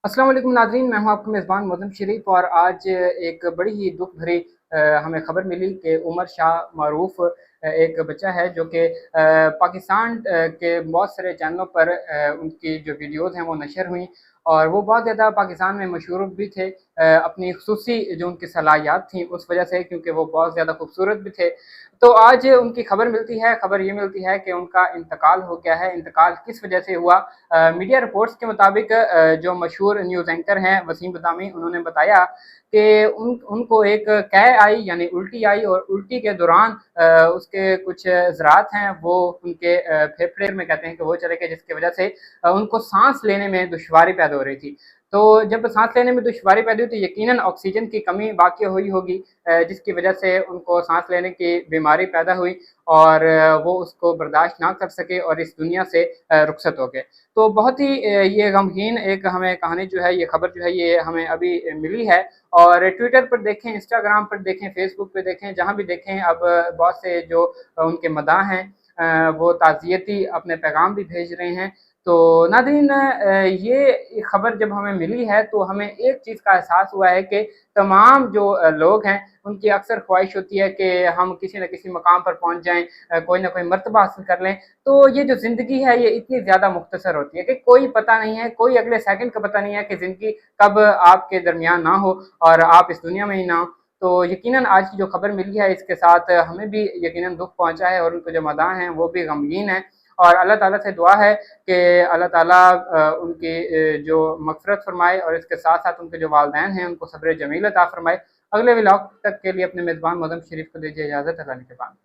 अस्सलाम वालेकुम नाज़रीन, मैं हूं आपका मेज़बान मुअज़्ज़म शरीफ। और आज एक बड़ी ही दुख भरी हमें खबर मिली कि उमर शाह मारूफ एक बच्चा है जो कि पाकिस्तान के बहुत सारे चैनलों पर उनकी जो वीडियोज़ हैं वो नशर हुई और वो बहुत ज़्यादा पाकिस्तान में मशहूर भी थे अपनी खुसूसी जो उनकी सलाहियत थी उस वजह से, क्योंकि वो बहुत ज़्यादा खूबसूरत भी थे। तो आज उनकी खबर मिलती है, खबर ये मिलती है कि उनका इंतकाल हो गया है। इंतकाल किस वजह से हुआ? मीडिया रिपोर्ट्स के मुताबिक जो मशहूर न्यूज़ एंकर हैं वसीम बदामी, उन्होंने बताया कि उनको एक कै आई, यानी उल्टी आई, और उल्टी के दौरान उसके कुछ ज़रात हैं वो उनके फेफड़े में, कहते हैं कि वो चले गए, जिसकी वजह से उनको सांस लेने में दुश्वारी पैदा हो रही थी। तो जब सांस लेने में दुश्वारी पैदा हुई तो यकीनन ऑक्सीजन की कमी वाक़ई हुई होगी, जिसकी वजह से उनको सांस लेने की बीमारी पैदा हुई और वो उसको बर्दाश्त ना कर सके और इस दुनिया से रुखसत हो गए। तो बहुत ही ये गमगीन एक हमें कहानी जो है, ये खबर जो है, ये हमें अभी मिली है। और ट्विटर पर देखें, इंस्टाग्राम पर देखें, फेसबुक पे देखें, जहाँ भी देखें, अब बहुत से जो उनके मदाह हैं वो ताज़ियती अपने पैगाम भी भेज रहे हैं। तो नाज़रीन, ये खबर जब हमें मिली है तो हमें एक चीज़ का एहसास हुआ है कि तमाम जो लोग हैं उनकी अक्सर ख्वाहिश होती है कि हम किसी न किसी मकाम पर पहुँच जाएँ, कोई ना कोई मर्तबा हासिल कर लें। तो ये जो ज़िंदगी है ये इतनी ज़्यादा मुख्तसर होती है कि कोई पता नहीं है, कोई अगले सेकंड का पता नहीं है कि ज़िंदगी कब आपके दरमियान ना हो और आप इस दुनिया में ही ना हो। तो यकीनन आज की जो खबर मिली है इसके साथ हमें भी यकीनन दुःख पहुँचा है और उनके जो मदाह हैं वो भी गमगीन हैं। और अल्लाह ताला से दुआ है कि अल्लाह ताला उनकी जो मग़फ़िरत फ़रमाए और इसके साथ-साथ उनके जो वालिदैन हैं उनको सब्र जमील अता फ़रमाए। अगले व्लॉग तक के लिए अपने मेज़बान मुअज़्ज़म शरीफ को दीजिए इजाज़त। अल्लाह निगहबान।